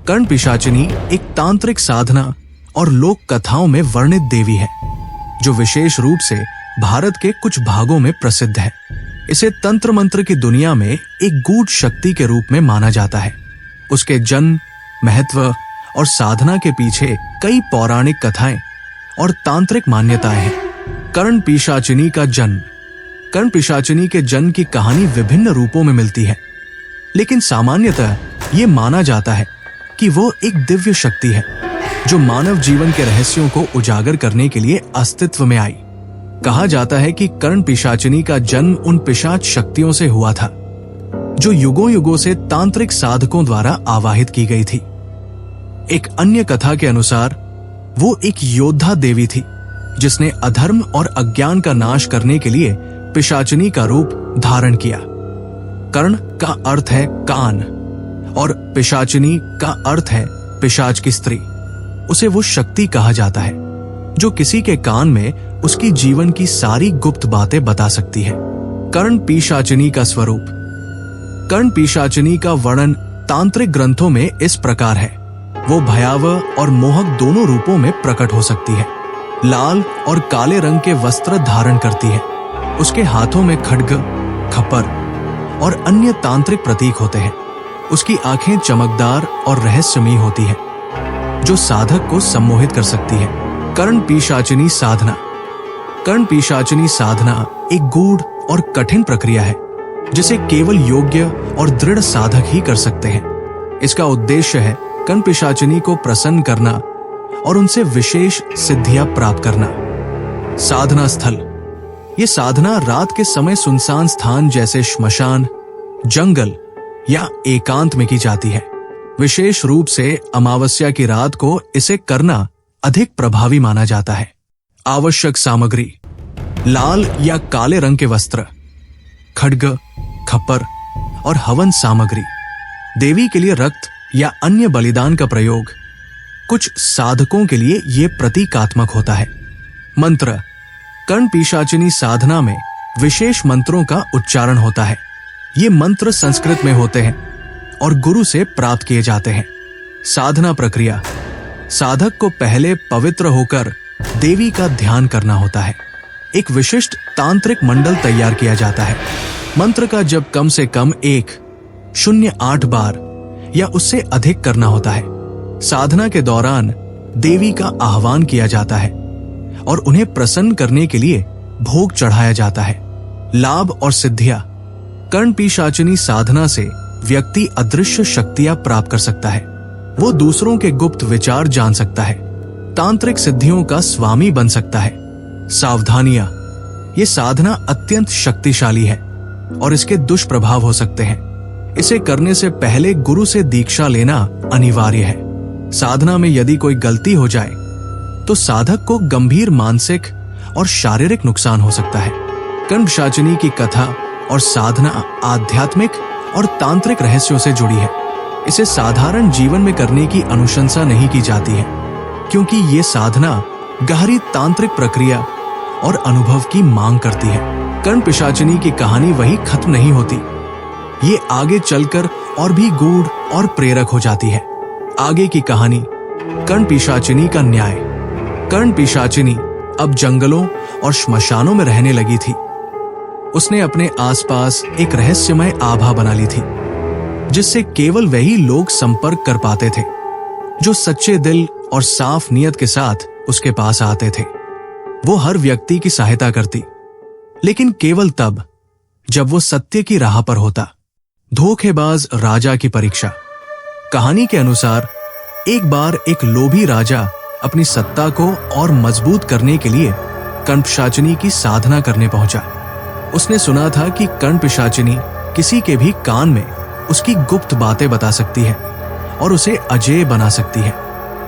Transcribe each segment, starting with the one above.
कर्ण पिशाचिनी एक तांत्रिक साधना और लोक कथाओं में वर्णित देवी है, जो विशेष रूप से भारत के कुछ भागों में प्रसिद्ध है। इसे तंत्र मंत्र की दुनिया में एक गूढ़ शक्ति के रूप में माना जाता है। उसके जन्म, महत्व और साधना के पीछे कई पौराणिक कथाएं और तांत्रिक मान्यताएं हैं। कर्ण पिशाचिनी का जन्म। कर्ण पिशाचिनी के जन्म की कहानी विभिन्न रूपों में मिलती है, लेकिन सामान्यतः ये माना जाता है कि वो एक दिव्य शक्ति है जो मानव जीवन के रहस्यों को उजागर करने के लिए अस्तित्व में आई। कहा जाता है कि कर्ण पिशाचिनी का जन्म उन पिशाच शक्तियों से हुआ था जो युगों युगों से तांत्रिक साधकों द्वारा आवाहित की गई थी। एक अन्य कथा के अनुसार वो एक योद्धा देवी थी जिसने अधर्म और अज्ञान का नाश करने के लिए पिशाचिनी का रूप धारण किया। कर्ण का अर्थ है कान और पिशाचिनी का अर्थ है पिशाच की स्त्री। उसे वो शक्ति कहा जाता है जो किसी के कान में उसकी जीवन की सारी गुप्त बातें बता सकती है। कर्ण पिशाचिनी का स्वरूप। कर्ण पिशाचिनी का वर्णन तांत्रिक ग्रंथों में इस प्रकार है। वो भयावह और मोहक दोनों रूपों में प्रकट हो सकती है। लाल और काले रंग के वस्त्र धारण करती है। उसके हाथों में खड्ग, खप्पर और अन्य तांत्रिक प्रतीक होते हैं। उसकी आंखें चमकदार और रहस्यमयी होती हैं, जो साधक को सम्मोहित कर सकती है। कर्ण पिशाचिनी साधना। कर्ण पिशाचिनी साधना एक गूढ़ और कठिन प्रक्रिया है जिसे केवल योग्य और दृढ़ साधक ही कर सकते हैं। इसका उद्देश्य है कर्ण पिशाचिनी को प्रसन्न करना और उनसे विशेष सिद्धियां प्राप्त करना। साधना स्थल। ये साधना रात के समय सुनसान स्थान जैसे श्मशान, जंगल या एकांत में की जाती है। विशेष रूप से अमावस्या की रात को इसे करना अधिक प्रभावी माना जाता है। आवश्यक सामग्री। लाल या काले रंग के वस्त्र, खड्ग, खप्पर और हवन सामग्री। देवी के लिए रक्त या अन्य बलिदान का प्रयोग। कुछ साधकों के लिए यह प्रतीकात्मक होता है। मंत्र। कर्ण पिशाचिनी साधना में विशेष मंत्रों का उच्चारण होता है। ये मंत्र संस्कृत में होते हैं और गुरु से प्राप्त किए जाते हैं। साधना प्रक्रिया। साधक को पहले पवित्र होकर देवी का ध्यान करना होता है। एक विशिष्ट तांत्रिक मंडल तैयार किया जाता है। मंत्र का जप कम से कम 108 बार या उससे अधिक करना होता है। साधना के दौरान देवी का आह्वान किया जाता है और उन्हें प्रसन्न करने के लिए भोग चढ़ाया जाता है। लाभ और सिद्धियां। कर्ण पिशाचिनी साधना से व्यक्ति अदृश्य शक्तियां प्राप्त कर सकता है। वो दूसरों के गुप्त विचार जान सकता है, तांत्रिक सिद्धियों का स्वामी बन सकता है। सावधानियां। ये साधना अत्यंत शक्तिशाली है और इसके दुष्प्रभाव हो सकते हैं। इसे करने से पहले गुरु से दीक्षा लेना अनिवार्य है। साधना में यदि कोई गलती हो जाए तो साधक को गंभीर मानसिक और शारीरिक नुकसान हो सकता है। कर्ण पिशाचिनी की कथा और साधना आध्यात्मिक और तांत्रिक रहस्यों से जुड़ी है। इसे साधारण जीवन में करने की अनुशंसा नहीं की जाती है, क्योंकि ये साधना गहरी तांत्रिक प्रक्रिया और अनुभव की मांग करती है। कर्ण पिशाचिनी की कहानी वही खत्म नहीं होती। ये आगे चलकर और भी गूढ़ और प्रेरक हो जाती है। आगे की कहानी। कर्ण पिशाचिनी का न्याय। कर्ण पिशाचिनी अब जंगलों और श्मशानों में रहने लगी थी। उसने अपने आसपास एक रहस्यमय आभा बना ली थी, जिससे केवल वही लोग संपर्क कर पाते थे जो सच्चे दिल और साफ नियत के साथ उसके पास आते थे। वो हर व्यक्ति की सहायता करती, लेकिन केवल तब जब वो सत्य की राह पर होता। धोखेबाज राजा की परीक्षा। कहानी के अनुसार एक बार एक लोभी राजा अपनी सत्ता को और मजबूत करने के लिए कर्ण पिशाचिनी की साधना करने पहुंचा। उसने सुना था कि कर्ण पिशाचिनी किसी के भी कान में उसकी गुप्त बातें बता सकती है और उसे अजेय बना सकती है,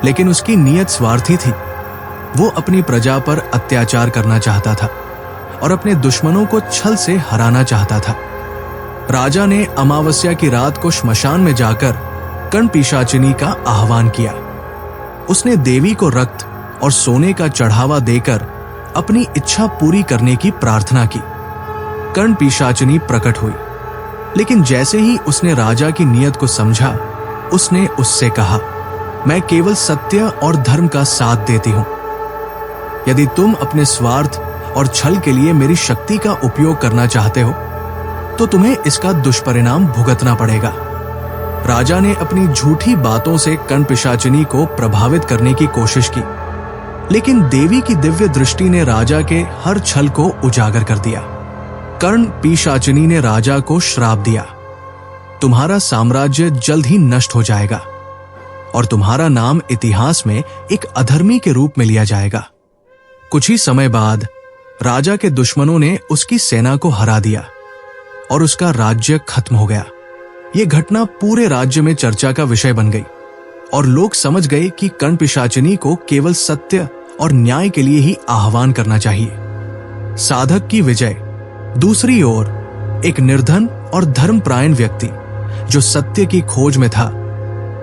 लेकिन उसकी नीयत स्वार्थी थी। वो अपनी प्रजा पर अत्याचार करना चाहता था और अपने दुश्मनों को छल से हराना चाहता था। राजा ने अमावस्या की रात को श्मशान में जाकर कर्ण पिशाचिनी का आह्वान किया। उसने देवी को रक्त और सोने का चढ़ावा देकर अपनी इच्छा पूरी करने की प्रार्थना की। कर्ण पिशाचिनी प्रकट हुई, लेकिन जैसे ही उसने राजा की नीयत को समझा, उसने उससे कहा, मैं केवल सत्य और धर्म का साथ देती हूं। यदि तुम अपने स्वार्थ और छल के लिए मेरी शक्ति का उपयोग करना चाहते हो तो तुम्हें इसका दुष्परिणाम भुगतना पड़ेगा। राजा ने अपनी झूठी बातों से कर्ण पिशाचिनी को प्रभावित करने की कोशिश की, लेकिन देवी की दिव्य दृष्टि ने राजा के हर छल को उजागर कर दिया। कर्ण पिशाचिनी ने राजा को श्राप दिया, तुम्हारा साम्राज्य जल्द ही नष्ट हो जाएगा और तुम्हारा नाम इतिहास में एक अधर्मी के रूप में लिया जाएगा। कुछ ही समय बाद राजा के दुश्मनों ने उसकी सेना को हरा दिया और उसका राज्य खत्म हो गया। यह घटना पूरे राज्य में चर्चा का विषय बन गई और लोग समझ गए कि कर्ण पिशाचिनी को केवल सत्य और न्याय के लिए ही आह्वान करना चाहिए। साधक की विजय। दूसरी ओर एक निर्धन और धर्मपरायण व्यक्ति जो सत्य की खोज में था,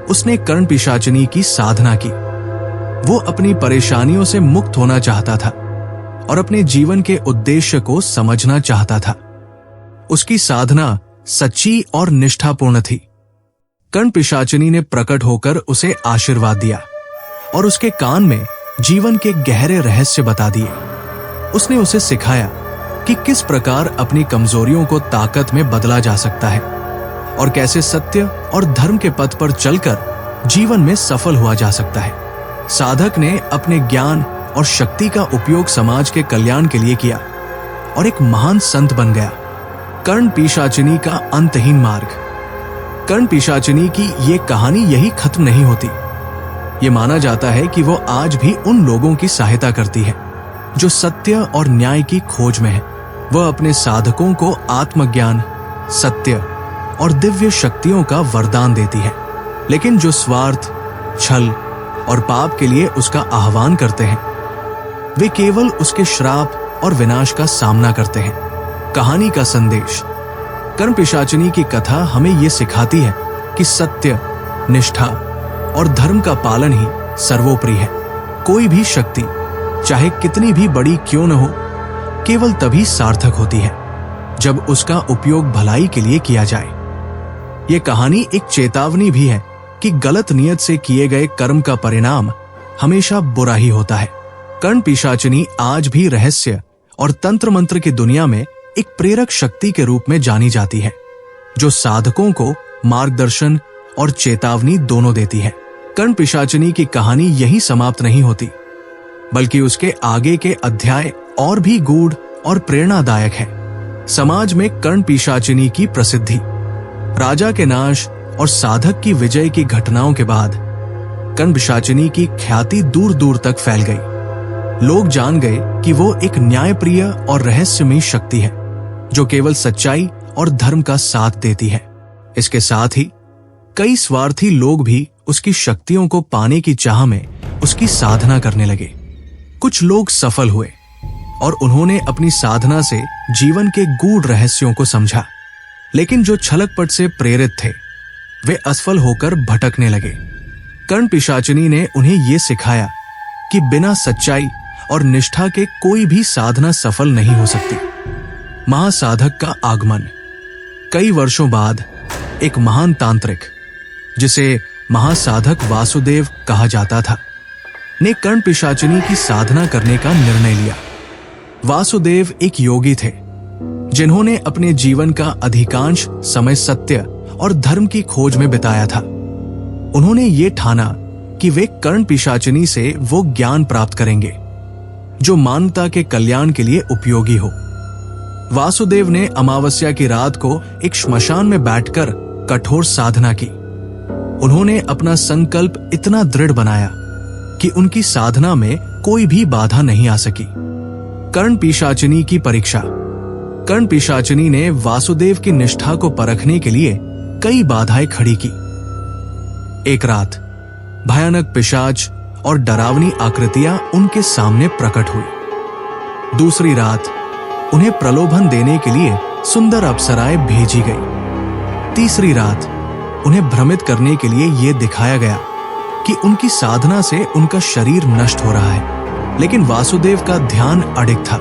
उसने कर्ण पिशाचिनी की साधना की। वो अपनी परेशानियों से मुक्त होना चाहता था और अपने जीवन के उद्देश्य को समझना चाहता था। उसकी साधना सच्ची और निष्ठापूर्ण थी। कर्ण पिशाचिनी ने प्रकट होकर उसे आशीर्वाद दिया और उसके कान में जीवन के गहरे रहस्य बता दिए। उसने उसे सिखाया कि किस प्रकार अपनी कमजोरियों को ताकत में बदला जा सकता है और कैसे सत्य और धर्म के पथ पर चलकर जीवन में सफल हुआ जा सकता है। साधक ने अपने ज्ञान और शक्ति का उपयोग समाज के कल्याण के लिए किया और एक महान संत बन गया। कर्ण पिशाचिनी का अंतहीन मार्ग। कर्ण पिशाचिनी की ये कहानी यही खत्म नहीं होती। ये माना जाता है कि वो आज भी उन लोगों की सहायता करती है जो सत्य और न्याय की खोज में है। वह अपने साधकों को आत्मज्ञान, सत्य और दिव्य शक्तियों का वरदान देती है, लेकिन जो स्वार्थ, छल और पाप के लिए उसका आह्वान करते हैं, वे केवल उसके श्राप और विनाश का सामना करते हैं। कहानी का संदेश। कर्ण पिशाचिनी की कथा हमें यह सिखाती है कि सत्य, निष्ठा और धर्म का पालन ही सर्वोपरि है। कोई भी शक्ति, चाहे कितनी भी बड़ी क्यों न हो, केवल तभी सार्थक होती है जब उसका उपयोग भलाई के लिए किया जाए। यह कहानी एक चेतावनी भी है कि गलत नियत से किए गए कर्म का परिणाम हमेशा बुरा ही होता है। कर्ण पिशाचिनी आज भी रहस्य और तंत्र मंत्र की दुनिया में एक प्रेरक शक्ति के रूप में जानी जाती है, जो साधकों को मार्गदर्शन और चेतावनी दोनों देती है। कर्ण पिशाचिनी की कहानी यही समाप्त नहीं होती, बल्कि उसके आगे के अध्याय और भी गूढ़ और प्रेरणादायक है। समाज में कर्ण पिशाचिनी की प्रसिद्धि। राजा के नाश और साधक की विजय की घटनाओं के बाद कर्ण पिशाचिनी की ख्याति दूर दूर तक फैल गई। लोग जान गए कि वो एक न्यायप्रिय और रहस्यमयी शक्ति है जो केवल सच्चाई और धर्म का साथ देती है। इसके साथ ही कई स्वार्थी लोग भी उसकी शक्तियों को पाने की चाह में उसकी साधना करने लगे। कुछ लोग सफल हुए और उन्होंने अपनी साधना से जीवन के गूढ़ रहस्यों को समझा, लेकिन जो छलकपट से प्रेरित थे वे असफल होकर भटकने लगे। कर्ण पिशाचिनी ने उन्हें यह सिखाया कि बिना सच्चाई और निष्ठा के कोई भी साधना सफल नहीं हो सकती। महासाधक का आगमन। कई वर्षों बाद एक महान तांत्रिक, जिसे महासाधक वासुदेव कहा जाता था, ने कर्ण पिशाचिनी की साधना करने का निर्णय लिया। वासुदेव एक योगी थे जिन्होंने अपने जीवन का अधिकांश समय सत्य और धर्म की खोज में बिताया था। उन्होंने ये ठाना कि वे कर्ण पिशाचिनी से वो ज्ञान प्राप्त करेंगे जो मानवता के कल्याण के लिए उपयोगी हो। वासुदेव ने अमावस्या की रात को एक श्मशान में बैठकर कठोर साधना की। उन्होंने अपना संकल्प इतना दृढ़ बनाया कि उनकी साधना में कोई भी बाधा नहीं आ सकी। कर्ण पिशाचिनी की परीक्षा। कर्ण पिशाचिनी ने वासुदेव की निष्ठा को परखने के लिए कई बाधाएं खड़ी की। एक रात भयानक पिशाच और डरावनी आकृतियां उनके सामने प्रकट हुई। दूसरी रात उन्हें प्रलोभन देने के लिए सुंदर अप्सराएं भेजी गई। तीसरी रात उन्हें भ्रमित करने के लिए यह दिखाया गया कि उनकी साधना से उनका शरीर नष्ट हो रहा है, लेकिन वासुदेव का ध्यान अडिग था।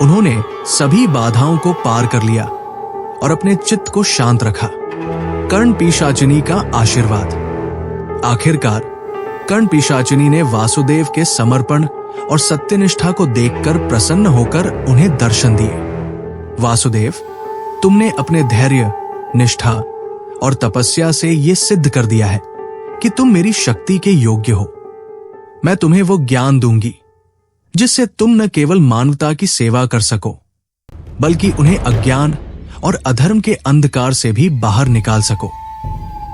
उन्होंने सभी बाधाओं को पार कर लिया और अपने चित्त को शांत रखा। कर्ण पिशाचिनी का आशीर्वाद। आखिरकार कर्ण पिशाचिनी ने वासुदेव के समर्पण और सत्यनिष्ठा को देखकर प्रसन्न होकर उन्हें दर्शन दिए। वासुदेव, तुमने अपने धैर्य, निष्ठा और तपस्या से यह सिद्ध कर दिया है कि तुम मेरी शक्ति के योग्य हो। मैं तुम्हें वो ज्ञान दूंगी जिससे तुम न केवल मानवता की सेवा कर सको, बल्कि उन्हें अज्ञान और अधर्म के अंधकार से भी बाहर निकाल सको।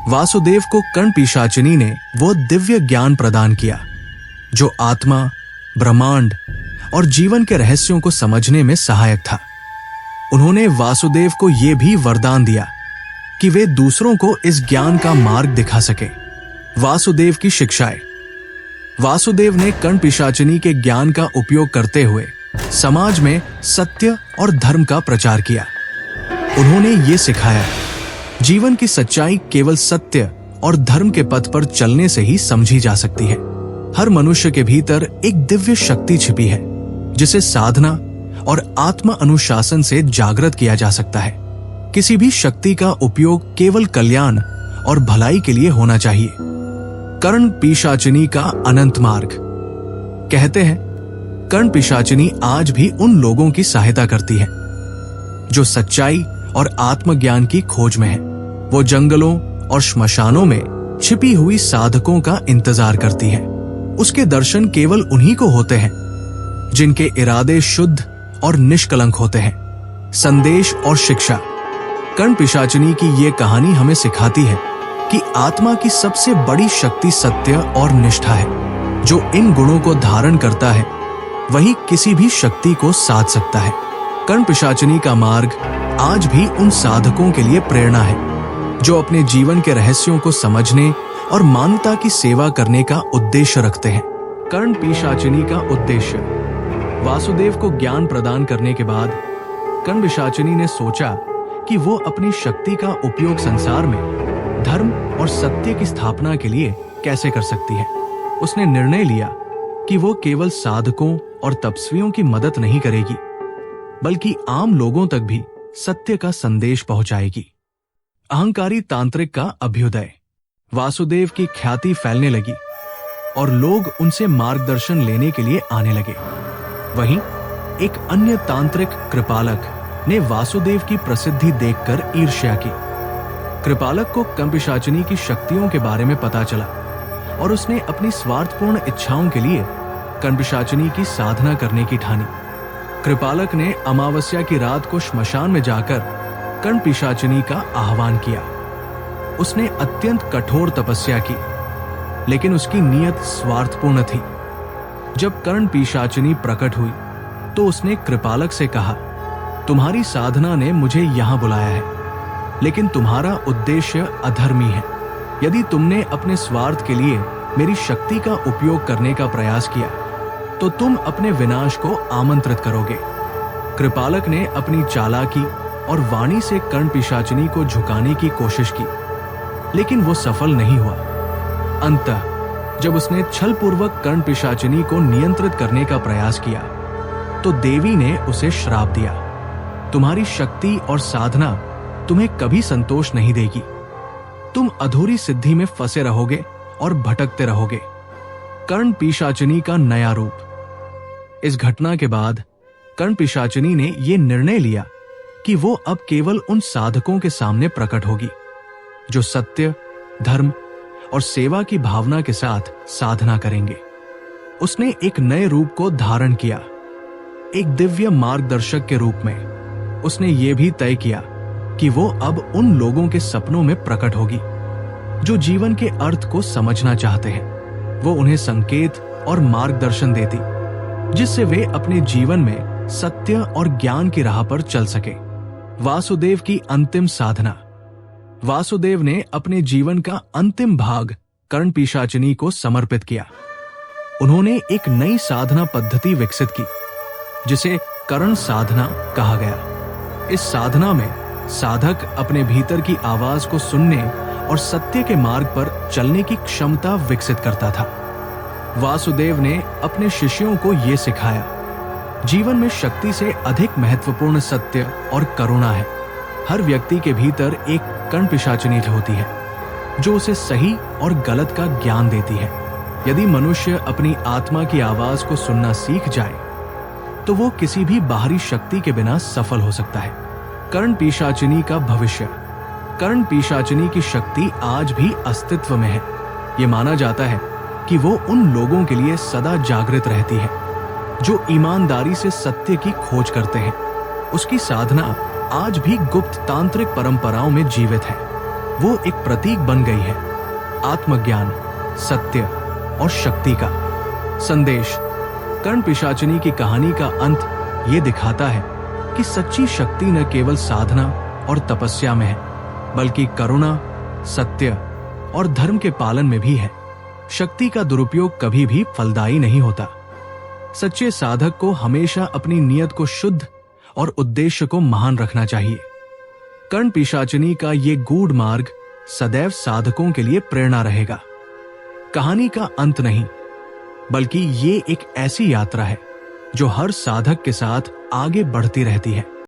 वासुदेव को कर्ण पिशाचिनी ने वो दिव्य ज्ञान प्रदान किया जो आत्मा, ब्रह्मांड और जीवन के रहस्यों को समझने में सहायक था। उन्होंने वासुदेव को यह भी वरदान दिया कि वे दूसरों को इस ज्ञान का मार्ग दिखा सके। वासुदेव की शिक्षाएं। वासुदेव ने कर्ण पिशाचिनी के ज्ञान का उपयोग करते हुए समाज में सत्य और धर्म का प्रचार किया। उन्होंने ये सिखाया, जीवन की सच्चाई केवल सत्य और धर्म के पथ पर चलने से ही समझी जा सकती है। हर मनुष्य के भीतर एक दिव्य शक्ति छिपी है जिसे साधना और आत्म अनुशासन से जागृत किया जा सकता है। किसी भी शक्ति का उपयोग केवल कल्याण और भलाई के लिए होना चाहिए। कर्ण पिशाचिनी का अनंत मार्ग। कहते हैं कर्ण पिशाचिनी आज भी उन लोगों की सहायता करती है जो सच्चाई और आत्मज्ञान की खोज में है। वो जंगलों और श्मशानों में छिपी हुई साधकों का इंतजार करती है। उसके दर्शन केवल उन्हीं को होते हैं जिनके इरादे शुद्ध और निष्कलंक होते हैं। संदेश और शिक्षा। कर्ण पिशाचिनी की ये कहानी हमें सिखाती है कि आत्मा की सबसे बड़ी शक्ति सत्य और निष्ठा है। जो इन गुणों को धारण करता है वही किसी भी शक्ति को साध सकता है। कर्ण पिशाचिनी का मार्ग आज भी उन साधकों के लिए प्रेरणा है जो अपने जीवन के रहस्यों को समझने और मानवता की सेवा करने का उद्देश्य रखते हैं। कर्ण पिशाचिनी का उद्देश्य। वासुदेव को ज्ञान प्रदान करने के बाद कर्ण पिशाचिनी ने सोचा कि वो अपनी शक्ति का उपयोग संसार में धर्म और सत्य की स्थापना के लिए कैसे कर सकती है। उसने निर्णय लिया कि वो केवल साधकों और तपस्वियों की मदद नहीं करेगी, बल्कि आम लोगों तक भी सत्य का संदेश पहुंचाएगी। अहंकारी तांत्रिक का अभ्युदय। वासुदेव की ख्याति फैलने लगी और लोग उनसे मार्गदर्शन लेने के लिए आने लगे। वहीं एक अन्य तांत्रिक कृपालक ने वासुदेव की प्रसिद्धि देखकर ईर्ष्या की। कृपालक को कर्ण पिशाचिनी की शक्तियों के बारे में पता चला और उसने अपनी स्वार्थपूर्ण इच्छाओं के लिए कर्ण पिशाचिनी की साधना करने की ठानी। कृपालक ने अमावस्या की रात को श्मशान में जाकर कर्ण पिशाचिनी का आह्वान किया। उसने अत्यंत कठोर तपस्या की, लेकिन उसकी नीयत स्वार्थपूर्ण थी। जब कर्ण पिशाचिनी प्रकट हुई तो उसने कृपालक से कहा, तुम्हारी साधना ने मुझे यहां बुलाया है, लेकिन तुम्हारा उद्देश्य अधर्मी है। यदि तुमने अपने स्वार्थ के लिए मेरी शक्ति का उपयोग करने का प्रयास किया तो तुम अपने विनाश को आमंत्रित करोगे। कृपालक ने अपनी चालाकी और वाणी से कर्ण पिशाचिनी को झुकाने की कोशिश की, लेकिन वो सफल नहीं हुआ। अंततः जब उसने छलपूर्वक कर्ण पिशाचिनी को नियंत्रित करने का प्रयास किया तो देवी ने उसे श्राप दिया, तुम्हारी शक्ति और साधना तुम्हें कभी संतोष नहीं देगी। तुम अधूरी सिद्धि में फंसे रहोगे और भटकते रहोगे। कर्ण पिशाचिनी का नया रूप। इस घटना के बाद कर्ण पिशाचिनी ने यह निर्णय लिया कि वो अब केवल उन साधकों के सामने प्रकट होगी जो सत्य, धर्म और सेवा की भावना के साथ साधना करेंगे। उसने एक नए रूप को धारण किया, एक दिव्य मार्गदर्शक के रूप में। उसने ये भी तय किया कि वो अब उन लोगों के सपनों में प्रकट होगी जो जीवन के अर्थ को समझना चाहते हैं। वो उन्हें संकेत और मार्गदर्शन देती जिससे वे अपने जीवन में सत्य और ज्ञान की राह पर चल सके। वासुदेव की अंतिम साधना। वासुदेव ने अपने जीवन का अंतिम भाग कर्ण पिशाचिनी को समर्पित किया। उन्होंने एक नई साधना पद्धति विकसित की जिसे कर्ण साधना कहा गया। इस साधना में साधक अपने भीतर की आवाज को सुनने और सत्य के मार्ग पर चलने की क्षमता विकसित करता था। वासुदेव ने अपने शिष्यों को यह सिखाया, जीवन में शक्ति से अधिक महत्वपूर्ण सत्य और करुणा है। हर व्यक्ति के भीतर एक कर्ण पिशाचिनी होती है जो उसे सही और गलत का ज्ञान देती है। यदि मनुष्य अपनी आत्मा की आवाज को सुनना सीख जाए तो वो किसी भी बाहरी शक्ति के बिना सफल हो सकता है। कर्ण पिशाचिनी का भविष्य। कर्ण पिशाचिनी की शक्ति आज भी अस्तित्व में है। ये माना जाता है कि वो उन लोगों के लिए सदा जागृत रहती है जो ईमानदारी से सत्य की खोज करते हैं। उसकी साधना आज भी गुप्त तांत्रिक परंपराओं में जीवित है। वो एक प्रतीक बन गई है आत्मज्ञान, सत्य और शक्ति का। संदेश। कर्ण पिशाचिनी की कहानी का अंत ये दिखाता है कि सच्ची शक्ति न केवल साधना और तपस्या में है, बल्कि करुणा, सत्य और धर्म के पालन में भी है। शक्ति का दुरुपयोग कभी भी फलदायी नहीं होता। सच्चे साधक को हमेशा अपनी नियत को शुद्ध और उद्देश्य को महान रखना चाहिए। कर्ण पिशाचिनी का ये गूढ़ मार्ग सदैव साधकों के लिए प्रेरणा रहेगा। कहानी का अंत नहीं, बल्कि ये एक ऐसी यात्रा है जो हर साधक के साथ आगे बढ़ती रहती है।